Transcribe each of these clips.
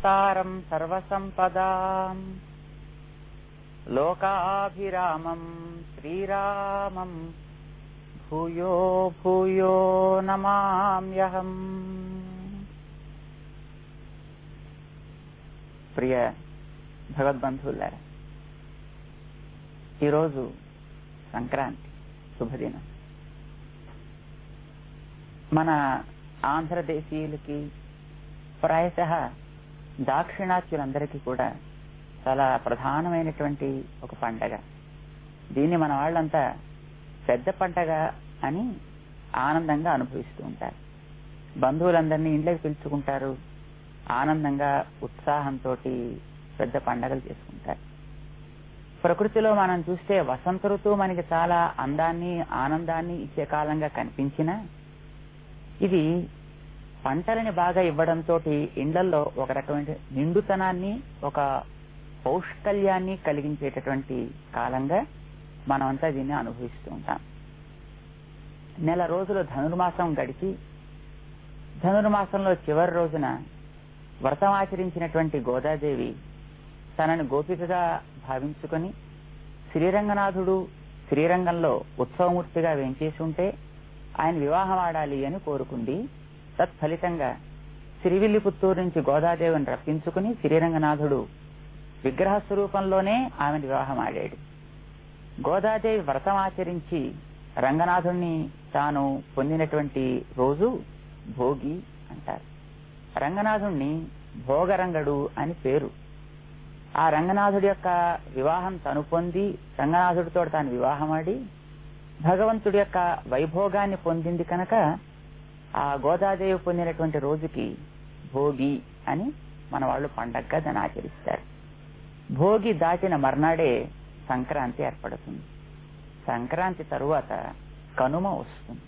సారం సర్వసంపదాం లోకాభిరామం శ్రీరామం భూయో భూయో నమామ్యహం. ప్రియ భగవద్బంధువులారా, ఈరోజు సంక్రాంతి శుభదినం. మన ఆంధ్రదేశీయులకి, ప్రాయశః దాక్షిణాత్యులందరికీ కూడా చాలా ప్రధానమైనటువంటి ఒక పండగ. దీన్ని మన వాళ్ళంతా పెద్ద పండగ అని ఆనందంగా అనుభవిస్తూ ఉంటారు. బంధువులందరినీ ఇంట్లోకి పిలుచుకుంటారు, ఆనందంగా ఉత్సాహంతో పెద్ద పండగలు చేసుకుంటారు. ప్రకృతిలో మనం చూస్తే వసంత ఋతువు మనకి చాలా అందాన్ని, ఆనందాన్ని ఇచ్చే కాలంగా కనిపించినా, ఇది పంటలని బాగా ఇవ్వడంతో ఇండ్లల్లో ఒక రకమైన నిండుతనాన్ని, ఒక పౌష్కల్యాన్ని కలిగించేటటువంటి కాలంగా మనమంతా దీన్ని అనుభవిస్తూ ఉంటాం. నెల రోజులు ధనుర్మాసం గడిచి, ధనుర్మాసంలో చివరి రోజున వ్రతమాచరించినటువంటి గోదాదేవి తనని గోపికగా భావించుకొని శ్రీరంగనాథుడు శ్రీరంగంలో ఉత్సవమూర్తిగా వేంచేసి ఉంటే ఆయన వివాహం ఆడాలి అని కోరుకుంది. తత్ఫలితంగా సిరివిల్లిపుత్తూరు నుంచి గోదాదేవిని రప్పించుకుని శ్రీరంగనాథుడు విగ్రహ స్వరూపంలోనే ఆమెను వివాహం ఆడాడు. గోదాదేవి వ్రతం ఆచరించి రంగనాథుణ్ణి తాను పొందినటువంటి రోజు భోగి అంటారు. రంగనాథుణ్ణి భోగరంగడు అని పేరు. ఆ రంగనాథుడి యొక్క వివాహం తను పొంది రంగనాథుడితో తాను వివాహమాడి భగవంతుడి యొక్క వైభోగాన్ని పొందింది కనుక ఆ గోదాదేవి పొందినటువంటి రోజుకి భోగి అని మన వాళ్ళు పండగగా దాన్ని ఆచరిస్తారు. భోగి దాటిన మర్నాడే సంక్రాంతి ఏర్పడుతుంది. సంక్రాంతి తరువాత కనుమ వస్తుంది.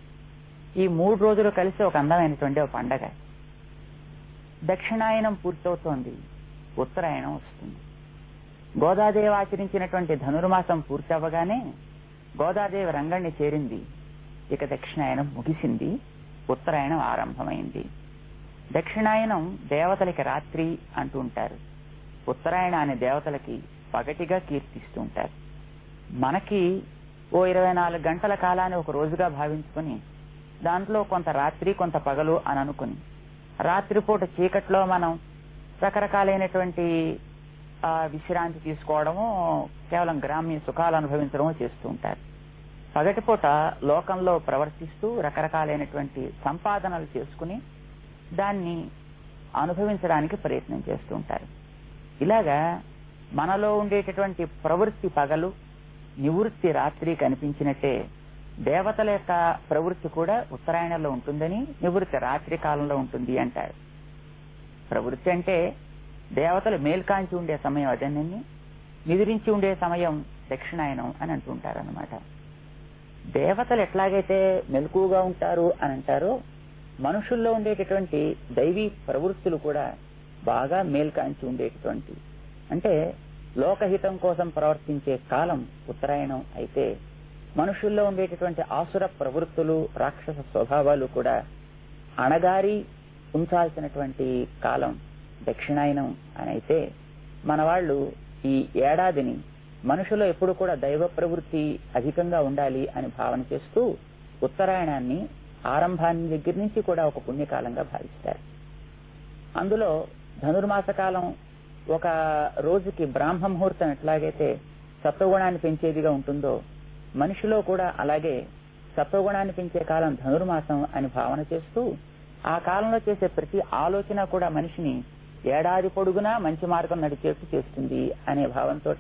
ఈ 3 రోజులు కలిసి ఒక అందమైనటువంటి ఒక పండగ. దక్షిణాయనం పూర్తవుతోంది, ఉత్తరాయణం వస్తుంది. గోదాదేవి ఆచరించినటువంటి ధనుర్మాసం పూర్తి అవ్వగానే గోదాదేవి రంగణ్ణి చేరింది. ఇక దక్షిణాయనం ముగిసింది, ఉత్తరాయణం ఆరంభమైంది. దక్షిణాయనం దేవతలకి రాత్రి అంటూ ఉంటారు, ఉత్తరాయణాన్ని దేవతలకి పగటిగా కీర్తిస్తూ ఉంటారు. మనకి ఓ 24 గంటల కాలాన్ని ఒక రోజుగా భావించుకుని దాంట్లో కొంత రాత్రి కొంత పగలు అని అనుకుని రాత్రిపూట చీకట్లో మనం రకరకాలైనటువంటి విశ్రాంతి తీసుకోవడము, కేవలం గ్రామ్య సుఖాలు అనుభవించడము చేస్తూ ఉంటారు. పగటిపూట లోకంలో ప్రవర్తిస్తూ రకరకాలైనటువంటి సంపాదనలు చేసుకుని దాన్ని అనుభవించడానికి ప్రయత్నం చేస్తూ ఉంటారు. ఇలాగా మనలో ఉండేటటువంటి ప్రవృత్తి పగలు, నివృత్తి రాత్రి కనిపించినట్టే దేవతల యొక్క ప్రవృత్తి కూడా ఉత్తరాయణంలో ఉంటుందని, నివృత్తి రాత్రి కాలంలో ఉంటుంది అంటారు. ప్రవృత్తి అంటే దేవతలు మేల్కాంచి ఉండే సమయం అదన్నీ, నిద్రించి ఉండే సమయం దక్షిణాయనం అని అంటుంటారు అన్నమాట. దేవతలు ఎట్లాగైతే మెలకుగా ఉంటారు అని అంటారో, మనుషుల్లో ఉండేటటువంటి దైవీ ప్రవృత్తులు కూడా బాగా మేల్కాంచి ఉండేటటువంటి, అంటే లోకహితం కోసం ప్రవర్తించే కాలం ఉత్తరాయణం అయితే, మనుషుల్లో ఉండేటటువంటి ఆసుర ప్రవృత్తులు, రాక్షస స్వభావాలు కూడా అణగారి ఉంచాల్సినటువంటి కాలం దక్షిణాయనం అని అయితే, మన వాళ్ళు ఈ ఏడాదిని మనుషులో ఎప్పుడు కూడా దైవ ప్రవృత్తి అధికంగా ఉండాలి అని భావన చేస్తూ ఉత్తరాయణాన్ని ఆరంభాన్ని దగ్గర నుంచి కూడా ఒక పుణ్యకాలంగా భావిస్తారు. అందులో ధనుర్మాస కాలం ఒక రోజుకి బ్రాహ్మ ముహూర్తం ఎట్లాగైతే సత్వగుణాన్ని పెంచేదిగా ఉంటుందో, మనిషిలో కూడా అలాగే సత్వగుణాన్ని పెంచే కాలం ధనుర్మాసం అని భావన చేస్తూ ఆ కాలంలో చేసే ప్రతి ఆలోచన కూడా మనిషిని ఏడాది పొడుగునా మంచి మార్గం నడిచేట్టు చేస్తుంది అనే భావంతో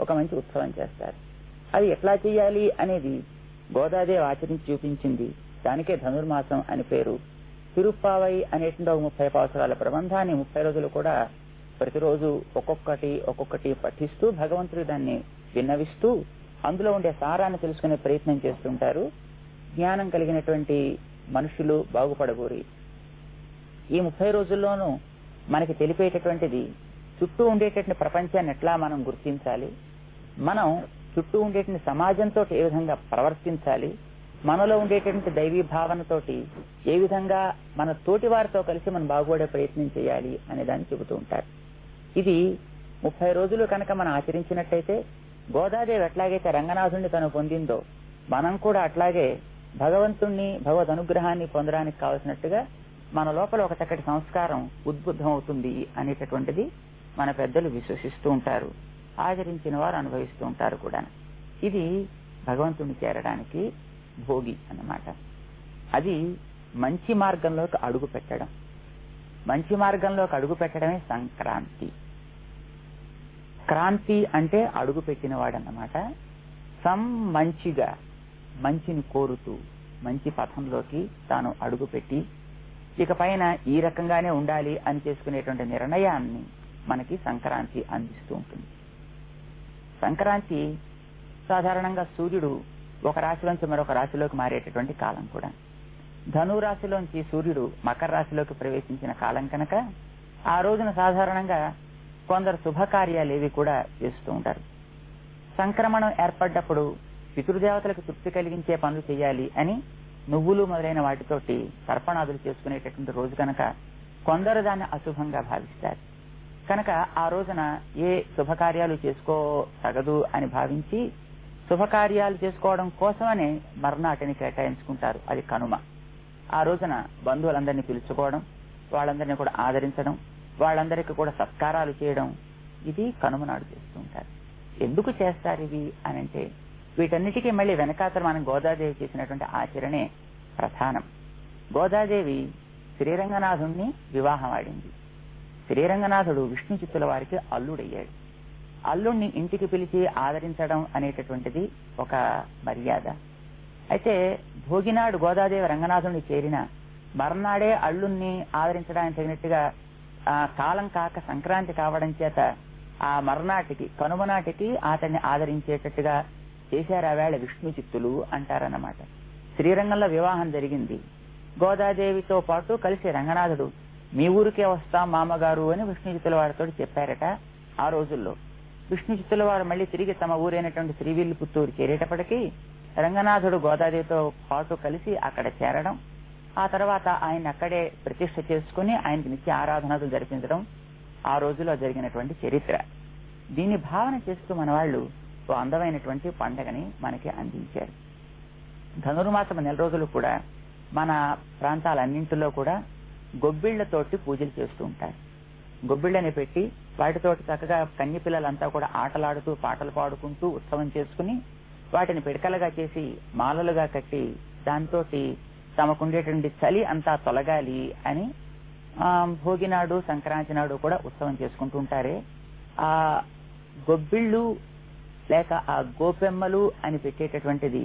ఒక మంచి ఉత్సవం చేస్తారు. అది ఎట్లా చేయాలి అనేది గోదాదేవి ఆచరించి చూపించింది. దానికే ధనుర్మాసం అని పేరు. తిరుప్పావై అనేటువంటి 30 పాసురాల ప్రబంధాన్ని 30 రోజులు కూడా ప్రతిరోజు ఒక్కొక్కటి పఠిస్తూ భగవంతుడి దాన్ని విన్నవిస్తూ అందులో ఉండే సారాన్ని తెలుసుకునే ప్రయత్నం చేస్తుంటారు. జ్ఞానం కలిగినటువంటి మనుషులు బాగుపడగోరి ఈ 30 రోజుల్లోనూ మనకి తెలిపేటటువంటిది చుట్టూ ఉండేటటువంటి ప్రపంచాన్ని ఎట్లా మనం గుర్తించాలి, మనం చుట్టూ ఉండేటువంటి సమాజంతో ఏ విధంగా ప్రవర్తించాలి, మనలో ఉండేటువంటి దైవీ భావనతోటి ఏ విధంగా మన తోటి వారితో కలిసి మనం బాగుపడే ప్రయత్నం చేయాలి అనే దాన్ని చెబుతూ ఉంటారు. ఇది 30 రోజులు కనుక మనం ఆచరించినట్టయితే గోదాదేవి ఎట్లాగైతే రంగనాథుణ్ణి తను పొందిందో మనం కూడా అట్లాగే భగవంతుణ్ణి భగవద్ అనుగ్రహాన్ని పొందడానికి కావలసినట్టుగా మన లోపల ఒక చక్కటి సంస్కారం ఉద్బుద్ధం అవుతుంది అనేటటువంటిది మన పెద్దలు విశ్వసిస్తూ ఉంటారు, ఆచరించిన వారు అనుభవిస్తూ ఉంటారు కూడా. ఇది భగవంతుణ్ణి చేరడానికి భోగి అన్నమాట. అది మంచి మార్గంలోకి అడుగు పెట్టడం. మంచి మార్గంలోకి అడుగు పెట్టడమే సంక్రాంతి. క్రాంతి అంటే అడుగు పెట్టినవాడన్నమాట. మంచిగా మంచిని కోరుతూ మంచి పథంలోకి తాను అడుగుపెట్టి ఇక పైన ఈ రకంగానే ఉండాలి అని చేసుకునేటువంటి నిర్ణయాన్ని మనకి సంక్రాంతి అందిస్తూ ఉంటుంది. సంక్రాంతి సాధారణంగా సూర్యుడు ఒక రాశిలోంచి మరొక రాశిలోకి మారేటటువంటి కాలం కూడా. ధనురాశిలోంచి సూర్యుడు మకర రాశిలోకి ప్రవేశించిన కాలం కనుక ఆ రోజున సాధారణంగా కొందరు శుభకార్యాలేవి కూడా చేస్తూ ఉంటారు. సంక్రమణం ఏర్పడ్డప్పుడు పితృదేవతలకు తృప్తి కలిగించే పనులు చేయాలి అని నువ్వులు మొదలైన వాటితోటి తర్పణాదులు చేసుకునేటటువంటి రోజు కనుక కొందరు దాన్ని అశుభంగా భావిస్తారు. కనుక ఆ రోజున ఏ శుభకార్యాలు చేసుకోతగదు అని భావించి శుభకార్యాలు చేసుకోవడం కోసమనే మర్నాటిని కేటాయించుకుంటారు. అది కనుమ. ఆ రోజున బంధువులందరినీ పిలుచుకోవడం, వాళ్ళందరినీ కూడా ఆదరించడం, వాళ్ళందరికీ కూడా సత్కారాలు చేయడం, ఇది కనుమ నాడు చేస్తూ ఉంటారు. ఎందుకు చేస్తారు ఇవి అని అంటే వీటన్నిటికీ మళ్ళీ వెనకాతల మనం గోదాదేవి చేసినటువంటి ఆచరణే ప్రధానం. గోదాదేవి శ్రీరంగనాథుణ్ణి వివాహం ఆడింది. శ్రీరంగనాథుడు విష్ణు చిత్తుల వారికి అల్లుడయ్యాడు. అల్లుణ్ణి ఇంటికి పిలిచి ఆదరించడం అనేటటువంటిది ఒక మర్యాద. అయితే భోగినాడు గోదాదేవి రంగనాథుణ్ణి చేరిన మర్నాడే అల్లుణ్ణి ఆదరించడానికి తగినట్టుగా కాలం కాక సంక్రాంతి కావడం చేత ఆ మర్నాటికి కనుమనాటికి అతన్ని ఆదరించేటట్టుగా చేశారు. ఆ వేళ విష్ణు చిత్తులు అంటారన్నమాట. శ్రీరంగంలో వివాహం జరిగింది. గోదాదేవితో పాటు కలిసి రంగనాథుడు మీ ఊరికే వస్తాం మామగారు అని విష్ణు చిత్తుల వారితో చెప్పారట. ఆ రోజుల్లో విష్ణు చిత్తుల వారు మళ్ళీ తిరిగి తమ ఊరైనటువంటి శ్రీవిల్లిపుత్తూరు చేరేటప్పటికీ రంగనాథుడు గోదాదేవితో పాటు కలిసి అక్కడ చేరడం, ఆ తర్వాత ఆయన అక్కడే ప్రతిష్ఠ చేసుకుని ఆయనకి నిత్య ఆరాధనలు జరిపించడం ఆ రోజులో జరిగినటువంటి చరిత్ర. దీన్ని భావన చేస్తూ మన వాళ్ళు ఓ అందమైనటువంటి పండగని మనకి అందించారు. ధనుర్మాసం 4 రోజులు కూడా మన ప్రాంతాలన్నింటిలో కూడా గొబ్బిళ్లతోటి పూజలు చేస్తూ ఉంటారు. గొబ్బిళ్ళని పెట్టి వాటితోటి చక్కగా కన్య పిల్లలంతా కూడా ఆటలాడుతూ పాటలు పాడుకుంటూ ఉత్సవం చేసుకుని వాటిని పిడకలుగా చేసి మాలలుగా కట్టి దాంతో తమకుండేటువంటి చలి అంతా తొలగాలి అని భోగి నాడు సంక్రాంతి నాడు కూడా ఉత్సవం చేసుకుంటూ ఉంటారే. ఆ గొబ్బిళ్ళు లేక ఆ గోపెమ్మలు అని పెట్టేటటువంటిది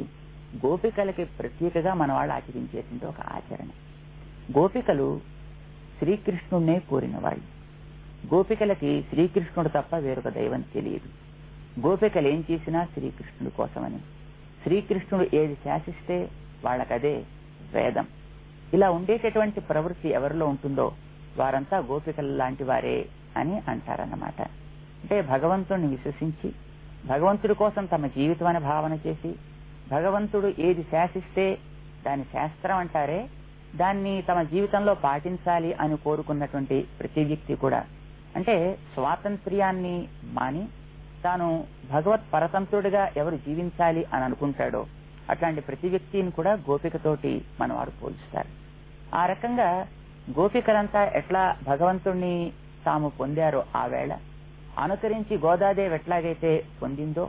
గోపికలకి ప్రత్యేకగా మన వాళ్ళు ఆచరించేటువంటి ఒక ఆచరణ. గోపికలు శ్రీకృష్ణుడినే కోరిన వాళ్ళు. గోపికలకి శ్రీకృష్ణుడు తప్ప వేరొక దైవం తెలియదు. గోపికలు ఏం చేసినా శ్రీకృష్ణుడి కోసమని. శ్రీకృష్ణుడు ఏది శాసిస్తే వాళ్ళకదే వేదం. ఇలా ఉండేటటువంటి ప్రవృత్తి ఎవరిలో ఉంటుందో వారంతా గోపికల లాంటి వారే అని అంటారన్నమాట. అంటే భగవంతుడిని విశ్వసించి భగవంతుడి కోసం తమ జీవితం భావన చేసి భగవంతుడు ఏది శాసిస్తే దాని శాస్త్రం అంటారే దాన్ని తమ జీవితంలో పాటించాలి అని కోరుకున్నటువంటి ప్రతి వ్యక్తి కూడా, అంటే స్వాతంత్ర్యాన్ని మాని తాను భగవత్ పరతంత్రుడిగా ఎవరు జీవించాలి అని అనుకుంటాడో అట్లాంటి ప్రతి వ్యక్తిని కూడా గోపికతోటి మన వారు పోల్చుతారు. ఆ రకంగా గోపికలంతా ఎట్లా భగవంతుణ్ణి తాము పొందారో ఆ వేళ అనుకరించి గోదాదేవి ఎట్లాగైతే పొందిందో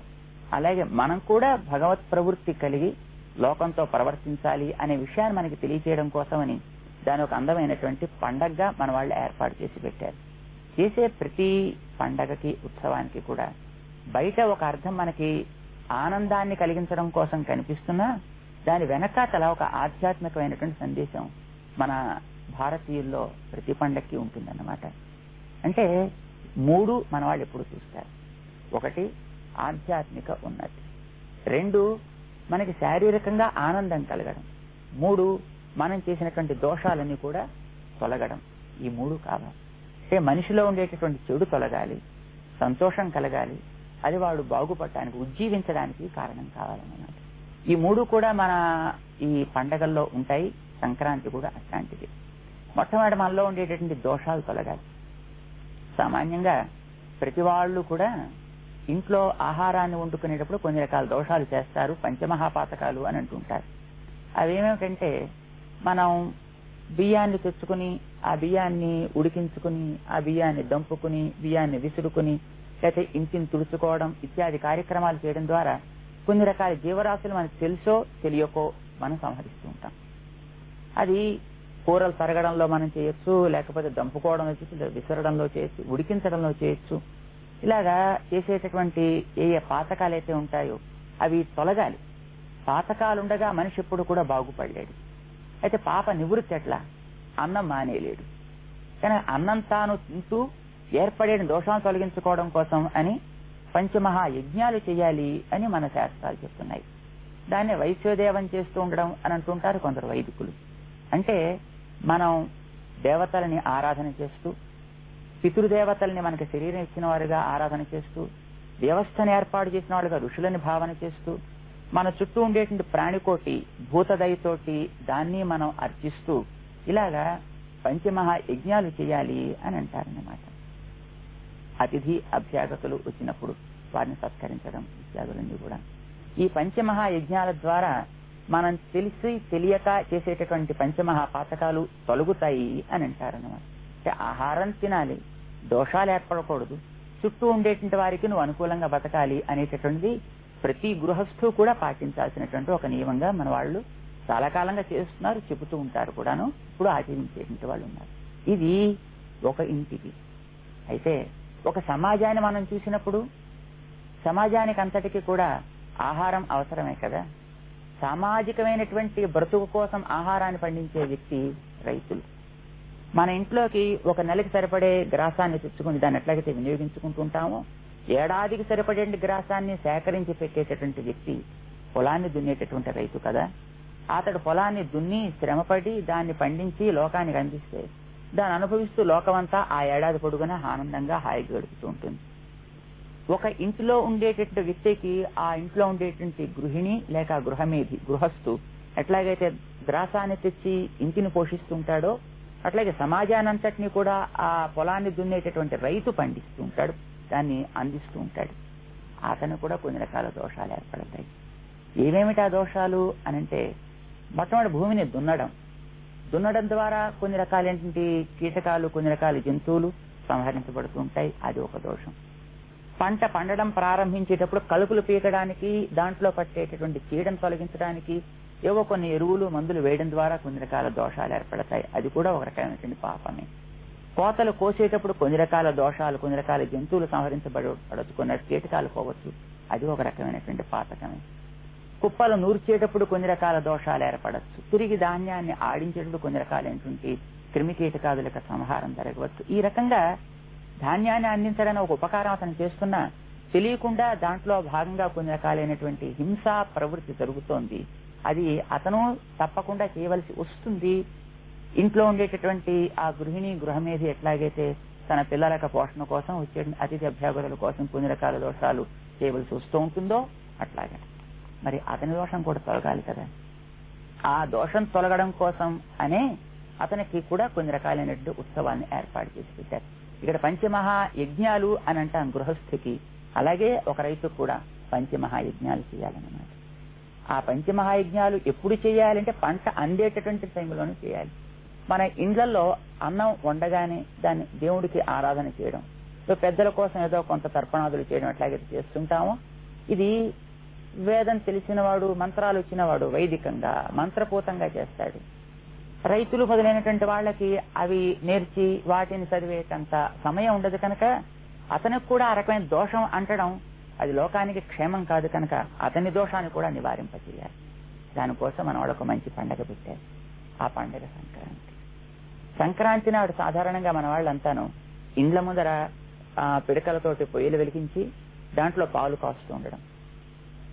అలాగే మనం కూడా భగవత్ ప్రవృత్తి కలిగి లోకంతో ప్రవర్తించాలి అనే విషయాన్ని మనకి తెలియచేయడం కోసమని దాని ఒక అందమైనటువంటి పండగగా మన వాళ్ళు ఏర్పాటు చేసి పెట్టారు. చేసే ప్రతి పండగకి ఉత్సవానికి కూడా బయట ఒక అర్థం మనకి ఆనందాన్ని కలిగించడం కోసం కనిపిస్తున్నా దాని వెనకాతల ఒక ఆధ్యాత్మికమైనటువంటి సందేశం మన భారతీయుల్లో ప్రతి పండక్కి ఉంటుందన్నమాట. అంటే 3 మన వాళ్ళు ఎప్పుడు చూస్తారు. 1 ఆధ్యాత్మిక ఉన్నతి, 2 మనకి శారీరకంగా ఆనందం కలగడం, 3 మనం చేసినటువంటి దోషాలన్నీ కూడా తొలగడం. ఈ 3 కావాలి. అంటే మనిషిలో ఉండేటటువంటి చెడు తొలగాలి, సంతోషం కలగాలి, అది వాడు బాగుపడటానికి ఉజ్జీవించడానికి కారణం కావాలన్నమాట. ఈ మూడు కూడా మన ఈ పండగల్లో ఉంటాయి. సంక్రాంతి కూడా అట్లాంటిది. మొట్టమొదటి మనలో ఉండేటటువంటి దోషాలు తొలగాలి. సామాన్యంగా ప్రతి వాళ్ళు కూడా ఇంట్లో ఆహారాన్ని వండుకునేటప్పుడు కొన్ని రకాల దోషాలు చేస్తారు, పంచమహాపాతకాలు అని అంటుంటారు. అవేమిటంటే, మనం బియ్యాన్ని తెచ్చుకుని ఆ బియ్యాన్ని ఉడికించుకుని ఆ బియ్యాన్ని దంపుకుని బియ్యాన్ని విసురుకుని లేకపోతే ఇంటిని తుడుచుకోవడం ఇత్యాది కార్యక్రమాలు చేయడం ద్వారా కొన్ని రకాల జీవరాశులు మనకు తెలుసో తెలియకో మనం సంహరిస్తూ ఉంటాం. అది కూరలు తరగడంలో మనం చేయొచ్చు, లేకపోతే దంపుకోవడంలో చేయొచ్చు, విసరడంలో చేయొచ్చు, ఉడికించడంలో చేయొచ్చు. ఇలాగా చేసేటటువంటి ఏ పాతకాలు అయితే ఉంటాయో అవి తొలగాలి. పాతకాలుండగా మనిషి ఎప్పుడు కూడా బాగుపడలేడు. అయితే పాప నివృత్తి ఎట్లా? అన్నం మానేయలేడు. కానీ అన్నం తాను తింటూ ఏర్పడే దోషాలను తొలగించుకోవడం కోసం అని పంచమహా యజ్ఞాలు చేయాలి అని మన శాస్త్రాలు చెప్తున్నాయి. దాన్ని వైశ్వదేవం చేస్తూ ఉండడం అని అంటుంటారు కొందరు వైదికులు. అంటే మనం దేవతలని ఆరాధన చేస్తూ, పితృదేవతల్ని మనకి శరీరం ఇచ్చిన వారుగా ఆరాధన చేస్తూ, వ్యవస్థను ఏర్పాటు చేసిన వాళ్ళుగా ఋషులని భావన చేస్తూ, మన చుట్టూ ఉండేటువంటి ప్రాణికోటి భూతదయతోటి దాన్ని మనం అర్చిస్తూ ఇలాగా పంచమహా యజ్ఞాలు చేయాలి అని అంటారన్నమాట. అతిథి అభ్యాగతులు వచ్చినప్పుడు వారిని సత్కరించడం ఇత్యాదులన్నీ కూడా ఈ పంచమహా యజ్ఞాల ద్వారా మనం తెలిసి తెలియక చేసేటటువంటి పంచమహా పాతకాలు తొలగుతాయి అని అంటారన్నమాట. అంటే ఆహారం తినాలి, దోషాలు ఏర్పడకూడదు, చుట్టూ ఉండేటువంటి వారికి నువ్వు అనుకూలంగా బతకాలి అనేటటువంటిది ప్రతి గృహస్థు కూడా పాటించాల్సినటువంటి ఒక నియమంగా మన వాళ్ళు చాలా కాలంగా చేస్తున్నారు, చెబుతూ ఉంటారు కూడాను. ఇప్పుడు ఆచరించేటువంటి వాళ్ళు ఉన్నారు. ఇది ఒక ఇంటికి. అయితే ఒక సమాజాన్ని మనం చూసినప్పుడు సమాజానికి అంతటికీ కూడా ఆహారం అవసరమే కదా. సామాజికమైనటువంటి బ్రతుకు కోసం ఆహారాన్ని పండించే వ్యక్తి రైతులు. మన ఇంట్లోకి ఒక నెలకి సరిపడే గ్రాసాన్ని తెచ్చుకుని దాన్ని ఎట్లాగైతే వినియోగించుకుంటూ ఉంటామో, ఏడాదికి సరిపడే గ్రాసాన్ని సేకరించి పెట్టేటటువంటి వ్యక్తి పొలాన్ని దున్నేటటువంటి రైతు కదా. అతడు పొలాన్ని దున్ని శ్రమపడి దాన్ని పండించి లోకానికి అందిస్తే దాన్ని అనుభవిస్తూ లోకమంతా ఆ ఏడాది పొడుగునా ఆనందంగా హాయిగా గడుపుతూ ఉంటుంది. ఒక ఇంటిలో ఉండేటటువంటి వ్యక్తికి ఆ ఇంట్లో ఉండేటువంటి గృహిణి లేక గృహమేధి గృహస్థు ఎట్లాగైతే గ్రాసాన్ని తెచ్చి ఇంటిని పోషిస్తుంటాడో అట్లాగే సమాజానంతటినీ కూడా ఆ పొలాన్ని దున్నేటటువంటి రైతు పండిస్తూ ఉంటాడు, దాన్ని అందిస్తూ ఉంటాడు. అతను కూడా కొన్ని రకాల దోషాలు ఏర్పడతాయి. ఏమేమిటి ఆ దోషాలు అనంటే, మొట్టమొదటి భూమిని దున్నడం ద్వారా కొన్ని రకాలైనటువంటి కీటకాలు కొన్ని రకాల జంతువులు సంహరించబడుతూ ఉంటాయి. అది ఒక దోషం. పంట పండడం ప్రారంభించేటప్పుడు కలుపులు పీకడానికి దాంట్లో పట్టేటటువంటి చీడను తొలగించడానికి ఏవో కొన్ని ఎరువులు మందులు వేయడం ద్వారా కొన్ని రకాల దోషాలు ఏర్పడతాయి. అది కూడా ఒక రకమైనటువంటి పాపమే. కోతలు కోసేటప్పుడు కొన్ని రకాల దోషాలు, కొన్ని రకాల జంతువులు సంహరించబడుతున్న కీటకాలు పోవచ్చు. అది ఒక రకమైనటువంటి పాతకమే. కుప్పలు నూర్చేటప్పుడు కొన్ని రకాల దోషాలు ఏర్పడవచ్చు. తిరిగి ధాన్యాన్ని ఆడించేటప్పుడు కొన్ని రకాలైనటువంటి క్రిమి కీటకాదుల సంహారం జరగవచ్చు. ఈ రకంగా ధాన్యాన్ని అందించడానికి ఒక ఉపకారం అతను చేస్తున్నా తెలియకుండా దాంట్లో భాగంగా కొన్ని రకాలైనటువంటి హింసా ప్రవృత్తి జరుగుతోంది. అది అతను తప్పకుండా చేయవలసి వస్తుంది. ఇంట్లో ఉండేటటువంటి ఆ గృహిణి గృహమేధి ఎట్లాగైతే తన పిల్లల పోషణ కోసం వచ్చే అతిథి అభ్యాగతుల కోసం కొన్ని రకాల దోషాలు చేయవలసి వస్తూ ఉంటుందో అట్లాగే మరి అతని దోషం కూడా తొలగాలి కదా. ఆ దోషం తొలగడం కోసం అనే అతనికి కూడా కొన్ని రకాలైనటువంటి ఉత్సవాన్ని ఏర్పాటు చేసి పెట్టారు. ఇక్కడ పంచమహా యజ్ఞాలు అని అంటాం గృహస్థికి. అలాగే ఒక రైతుకు కూడా పంచమహాయజ్ఞాలు చేయాలన్నమాట. ఆ పంచమహాయజ్ఞాలు ఎప్పుడు చేయాలంటే పంట అందేటటువంటి టైంలోనే చేయాలి. మన ఇండ్లలో అన్నం వండగానే దాన్ని దేవుడికి ఆరాధన చేయడం, పెద్దల కోసం ఏదో కొంత తర్పణాదులు చేయడం ఎట్లాగైతే చేస్తుంటామో, ఇది వేదం తెలిసినవాడు మంత్రాలు వచ్చినవాడు వైదికంగా మంత్రపూతంగా చేస్తాడు. రైతులు మొదలైనటువంటి వాళ్ళకి అవి నేర్చి వాటిని చదివేటంత సమయం ఉండదు కనుక అతనికి కూడా ఆ రకమైన దోషం అంటడం అది లోకానికి క్షేమం కాదు కనుక అతని దోషాన్ని కూడా నివారింపచేయాలి. దానికోసం మన వాళ్ళకు మంచి పండగ పెట్టారు. ఆ పండగ సంక్రాంతి. సంక్రాంతి నాడు సాధారణంగా మన వాళ్ళంతాను ఇండ్ల ముందర పిడకలతోటి పొయ్యిలు వెలిగించి దాంట్లో పాలు కాస్తూ ఉండడం,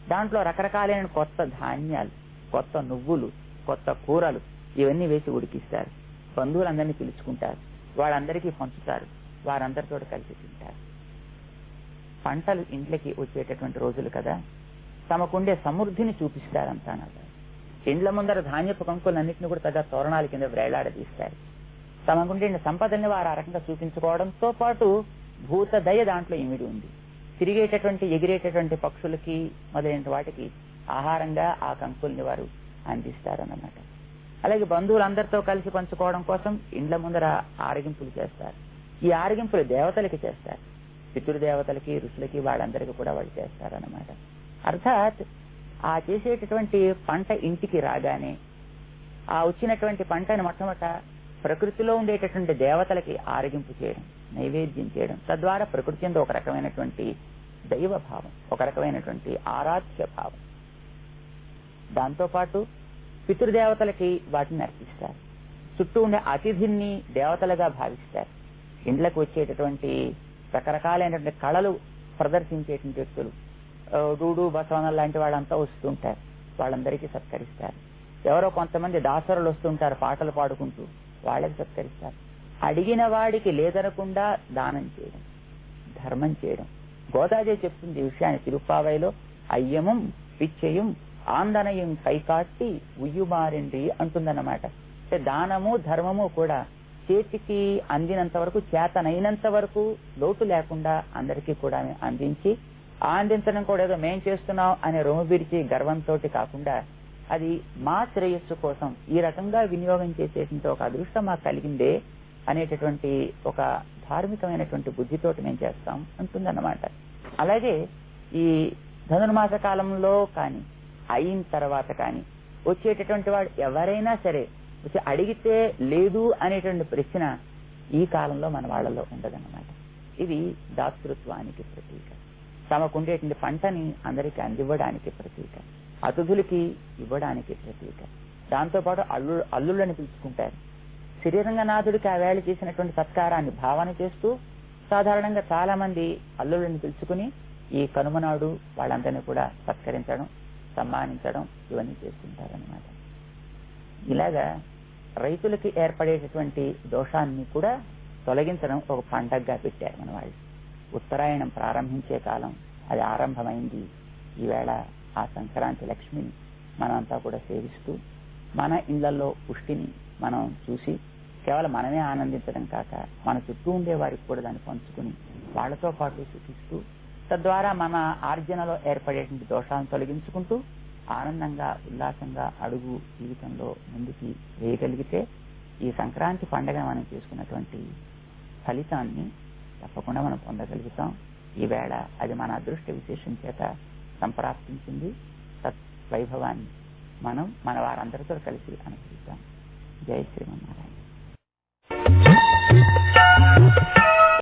దాంట్లో రకరకాలైన కొత్త ధాన్యాలు, కొత్త నువ్వులు, కొత్త కూరలు ఇవన్నీ వేసి ఉడికిస్తారు. బంధువులందరినీ పిలుచుకుంటారు, వాళ్ళందరికీ పంచుతారు, వారందరితో కలిసి తింటారు. పంటలు ఇంట్లోకి వచ్చేటటువంటి రోజులు కదా. తమకుండే సమృద్ధిని చూపిస్తారంతా. ఇండ్ల ముందర ధాన్యపు కంకులన్నింటినీ కూడా పెద్ద తోరణాల కింద వేలాడదీస్తారు. తమకుండే సంపదని వారు ఆ రకంగా చూపించుకోవడంతో పాటు భూత దయ దాంట్లో ఇమిడి ఉంది. తిరిగేటటువంటి ఎగిరేటటువంటి పక్షులకి మొదలైన వాటికి ఆహారంగా ఆ కంకుల్ని వారు అందిస్తారన్నమాట. అలాగే బంధువులందరితో కలిసి పంచుకోవడం కోసం ఇండ్ల ముందర ఆరగింపులు చేస్తారు. ఈ ఆరగింపులు దేవతలకి చేస్తారు, పితృదేవతలకి, ఋషులకి, వాళ్ళందరికీ కూడా వాళ్ళు చేస్తారన్నమాట. అర్థాత్ ఆ చేసేటటువంటి పంట ఇంటికి రాగానే ఆ వచ్చినటువంటి పంటని మొట్టమొదట ప్రకృతిలో ఉండేటటువంటి దేవతలకి ఆరగింపు చేయడం, నైవేద్యం చేయడం, తద్వారా ప్రకృతి యందు ఒక రకమైనటువంటి దైవ భావం, ఒక రకమైనటువంటి ఆరాధ్య భావం. దాంతోపాటు పితృదేవతలకి వాటిని అర్పిస్తారు. చుట్టూ ఉండే అతిథిని దేవతలుగా భావిస్తారు. ఇండ్లకు వచ్చేటటువంటి రకరకాలైనటువంటి కళలు ప్రదర్శించేటువంటి వ్యక్తులు, డూడు బసవన లాంటి వాళ్ళంతా వస్తుంటారు, వాళ్ళందరికీ సత్కరిస్తారు. ఎవరో కొంతమంది దాసరులు వస్తుంటారు పాటలు పాడుకుంటూ, వాళ్ళకి సత్కరిస్తారు. అడిగిన వాడికి లేదనకుండా దానం చేయడం, ధర్మం చేయడం. గోదాదేవి చెప్తుంది ఈ విషయాన్ని తిరుప్పావైలో, అయ్యము పిచ్చయం ఆందనయం కైకాట్టి ఉయ్యుమారిండి అంటుందన్నమాట. అంటే దానము ధర్మము కూడా చేతికి అందినంత వరకు, చేతనైనంత వరకు లోటు లేకుండా అందరికీ కూడా అందించి, అందించడం కూడా ఏదో మేం చేస్తున్నాం అనే రొమ్ము విరిచి గర్వంతో కాకుండా అది మా శ్రేయస్సు కోసం ఈ రకంగా వినియోగం చేసేటువంటి ఒక అదృష్టం మాకు కలిగిందే అనేటటువంటి ఒక ధార్మికమైనటువంటి బుద్ధితోటి మేము చేస్తాం అంటుందన్నమాట. అలాగే ఈ ధనుర్మాస కాలంలో కానీ అయిన తర్వాత కానీ వచ్చేటటువంటి వాడు ఎవరైనా సరే వచ్చి అడిగితే లేదు అనేటువంటి ప్రశ్న ఈ కాలంలో మన వాళ్ళలో ఉండదన్నమాట. ఇది దాతృత్వానికి ప్రతీక. తమకుండేటువంటి పంటని అందరికీ అందివ్వడానికి ప్రతీక, అతిథులకి ఇవ్వడానికి ప్రతీక. దాంతోపాటు అల్లుళ్ళని పిలుచుకుంటారు. శ్రీరంగనాథుడికి ఆ వేళ చేసినటువంటి సత్కారాన్ని భావన చేస్తూ సాధారణంగా చాలా మంది అల్లుళ్ళని పిలుచుకుని ఈ కనుమనాడు వాళ్ళందరినీ కూడా సత్కరించడం, సన్మానించడం ఇవన్నీ చేస్తుంటారనమాట. ఇలాగా రైతులకి ఏర్పడేటటువంటి దోషాన్ని కూడా తొలగించడం ఒక పండగగా పెట్టారు మన వాళ్ళు. ఉత్తరాయణం ప్రారంభించే కాలం అది ఆరంభమైంది. ఈవేళ ఆ సంక్రాంతి లక్ష్మిని మనమంతా కూడా సేవిస్తూ మన ఇళ్లలో పుష్టిని మనం చూసి కేవలం మనమే ఆనందించడం కాక మన చుట్టూ ఉండే వారికి కూడా దాన్ని పంచుకుని వాళ్లతో పాటు సుఖిస్తూ తద్వారా మన ఆర్జనలో ఏర్పడేటువంటి దోషాలను తొలగించుకుంటూ ఆనందంగా ఉల్లాసంగా అడుగు జీవితంలో ముందుకి వేయగలిగితే ఈ సంక్రాంతి పండుగ మనం చేసుకున్నటువంటి ఫలితాన్ని తప్పకుండా మనం పొందగలుగుతాం. ఈవేళ అది మన అదృష్ట విశేషం చేత సంప్రాప్తించింది. తత్ వైభవాన్ని మనం మన వారందరితో కలిసి అనుభవిస్తాం. జై శ్రీమన్నారాయణ.